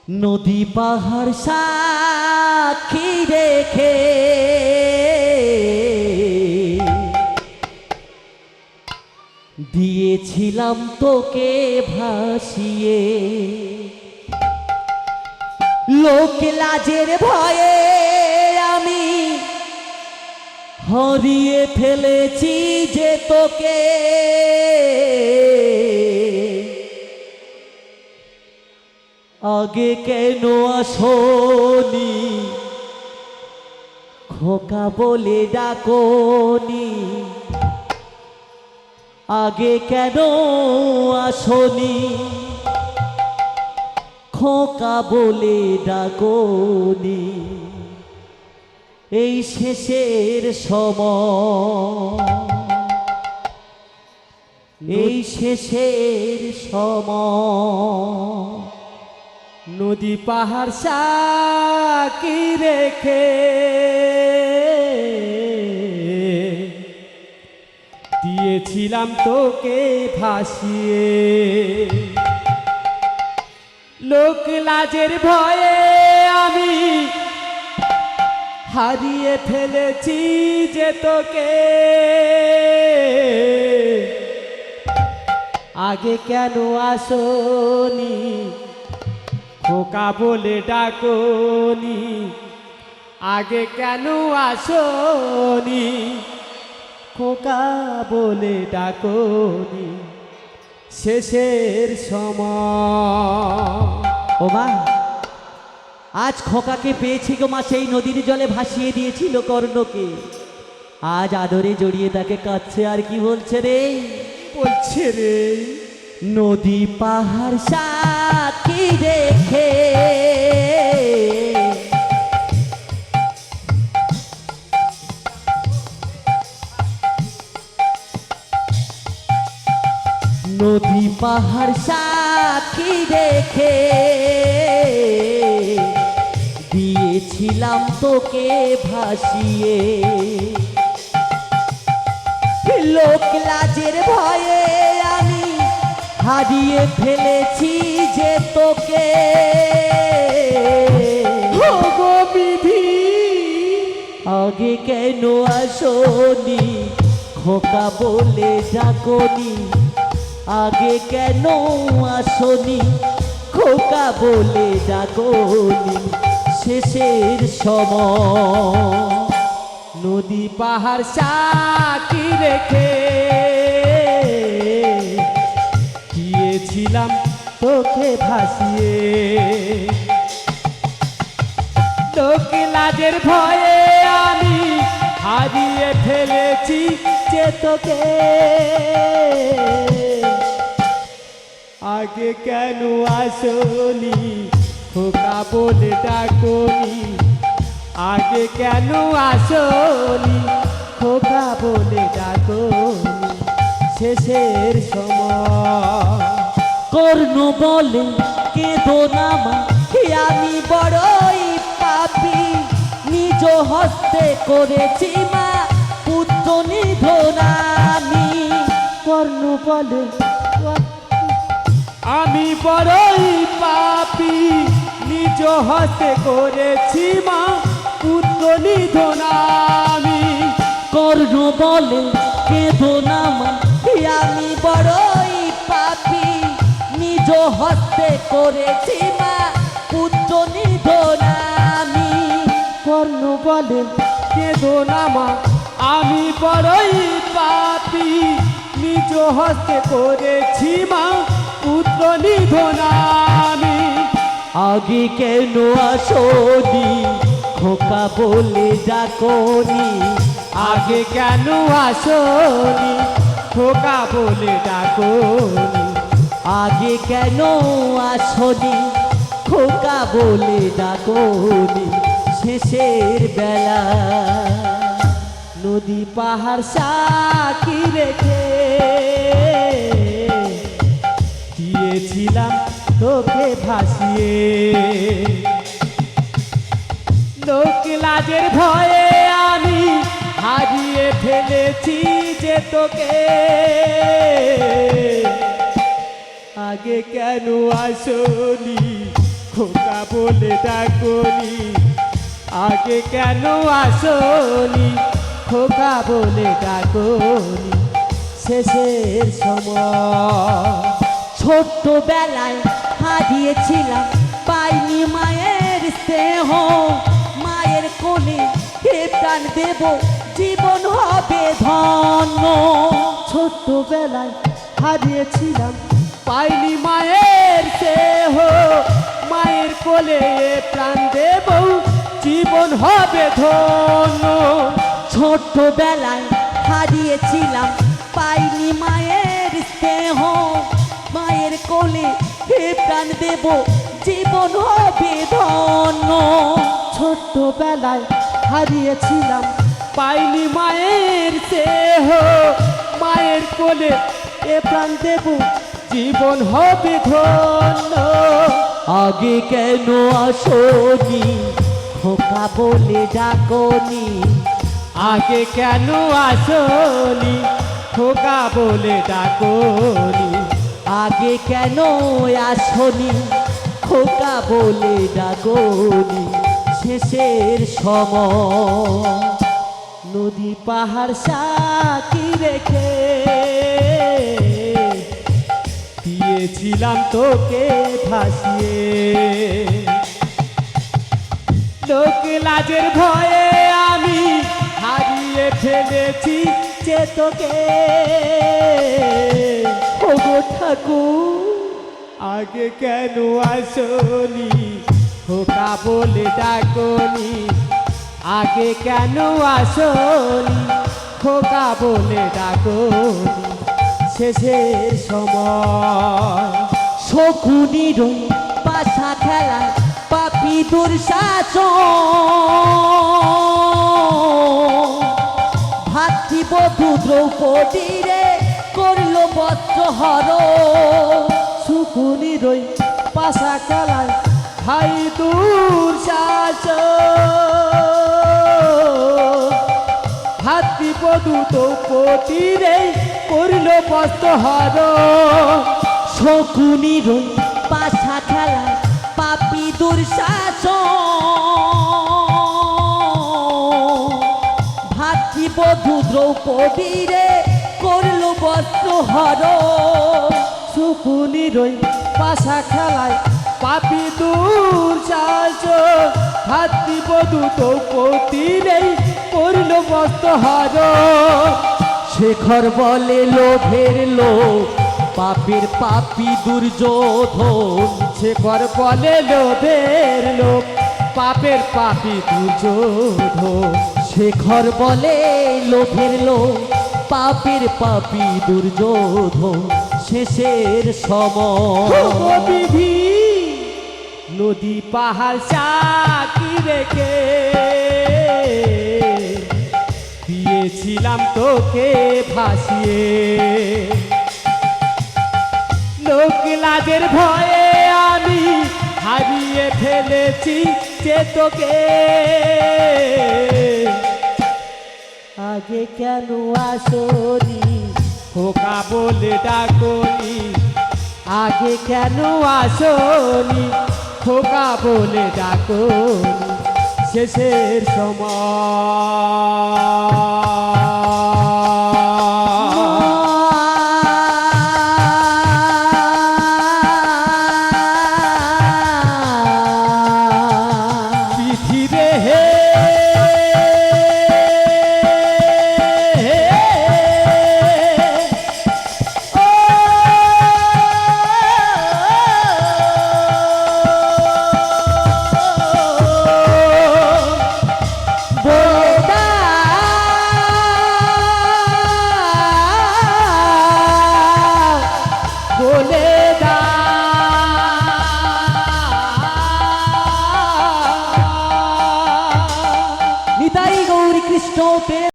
নদী পাহাড় সাক্ষী রেখে দিয়েছিলাম তোকে ভাসিয়ে, লোক লাজের ভয়ে আমি হারিয়ে ফেলেছি যে তোকে। আগে কেন আসনি খোকা বলে ডাকনি, আগে কেন আসনি খোকা বলে ডাকনি। এই শেষের সময়, এই শেষের সময় নদী পাহাড় সাক্ষী রেখে দিয়েছিলাম তোকে ভাসিয়ে, লোক লাজের ভয়ে আমি হারিয়ে ফেলেছি যে তোকে। আগে কেন আসনি খোকা বলে ডাকনি, আগে কেন আসনি খোকা বলে ডাকনি। শেষের সময় ও মা, আজ খোকাকে পেয়েছি গো মা, সেই নদীর জলে ভাসিয়ে দিয়েছিল কর্ণকে। আজ আদরে জড়িয়ে তাকে কাঁদছে আর কি বলছে রে, বলছে রে নদী পাহাড় সাক্ষী রেখে নদী পাহাড় সাক্ষী রেখে দিয়েছিলাম তোকে ভাসিয়ে, লোক লাজের ভয়ে আমি হারিয়ে ফেলেছি যে তোকে। গো বিধি আগে কেন আসনি খোকা বলে ডাকনি, আগে কেন আসনি খোকা বলে ডাকনি। শেষের সময় নদী পাহাড় সাক্ষী রেখে দিয়েছিলাম তোকে ভাসিয়ে, লোক লাজের ভয়ে আমি হারিয়ে ফেলেছি যে তোকে। আগে কেন আসনি খোকা বলে ডাকনি, আগে কেন আসনি খোকা বলে ডাকনি। শেষের সময় কর্ণ বলে কেঁদো না মা, আমি বড়ই পাপী, নিজ হস্তে করেছি মা পুত্র নিধন আমি। কর্ণ বলে আমি বড়ই পাপী, নিজ হস্তে করেছি মা পুত্র নিধন আমি। কর্ণ বলে কেঁদো না মা, আমি বড়ই পাপী, নিজ হস্তে করেছি মা পুত্র নিধন আমি। কর্ণ বলে কেঁদো না মা, আমি বড়ই পাপী, নিজ হস্তে করেছি মা পুত্র নিধন আমি। আগে কেন আসনি খোকা বলে ডাকনি, আগে কেন আসনি খোকা বলে ডাকনি। আগে কেন আসনি খোকা বলে ডাকনি। শেষের বেলা নদী পাহাড় সাক্ষী রেখে দিয়েছিলাম তোকে ভাসিয়ে, লোক লাজের ভয়ে আমি হারিয়ে ফেলেছি যে তোকে। আগে কেন আসনি খোকা বলে ডাকনি, আগে কেন আসনি, খোকা বলে ডাকনি শেষের সময়। ছোট্টবেলায় হারিয়েছিলাম, পাইনি মায়ের স্নেহ, মায়ের কোলে হে প্রাণ দেব, জীবন হবে ধন্য। ছোট্টবেলায় হারিয়েছিলাম, পাইনি মায়ের স্নেহ, মায়ের কোলে প্রাণ দেব, জীবন হবে ধন্য। ছোট্টবেলায় হারিয়েছিলাম, পাইনি মায়ের স্নেহ, মায়ের কোলে হে প্রাণ দেব, জীবন হবে ধন্য। ছোট্টবেলায় হারিয়েছিলাম, পাইনি মায়ের স্নেহ, মায়ের কোলে প্রাণ দেব, জীবন হবে ধন্য। আগে কেন আসনি, খোকা বলে ডাকনি, আগে কেন আসনি, খোকা বলে ডাকনি আগে কেন আসনি, খোকা বলে ডাকনি শেষের সময়। নদী পাহাড় সাকি রেখে দিয়েছিলাম তোকে ভাসিয়ে, লোক লাজের ভয়ে আমি হারিয়ে ফেলেছি যে তোকে। ওগো ঠাকুর, আগে কেন আসনি, খোকা বলে ডাকনি, আগে কেন আসনি, খোকা বলে ডাকনি শেষের সময়। শকুনির পাশা খেলায় পাপি দুঃশাসন, ভাতৃবধূ দ্রৌপদীরে করল বস্ত্রহরণ। শকুনির পাশা খেলায় ভাই দুঃশাসন, ভাতৃবধূ দ্রৌপদীরে করল বস্ত্রহরণ। শকুনির পাশা খেলায় পাপি দুঃশাসন, ভাতৃবধূ দ্রৌপদীরে করল বস্ত্রহরণ। শকুনির পাশা খেলায় পাপি দুঃশাসন, ভাতৃবধূ দ্রৌপদীরে করল বস্ত্রহরণ। শেখর বলে লোভের লোক, পাপের পাপি দুর্যোধন। শেখর বলে লোভের লোক, পাপের পাপি দুর্যোধন। শেখর বলে লোভের লোক, পাপের পাপি দুর্যোধন শেষের সময়। বিধি নদী পাহাড় সাকি রেখে দিয়েছিলাম তোকে ভাসিয়ে, লোক লাজের ভয়ে আমি হারিয়ে ফেলেছি যে তোকে। আগে কেন আসনি, খোকা বলে ডাকনি, আগে কেন আসনি, খোকা বলে ডাকনি শেষের সময়।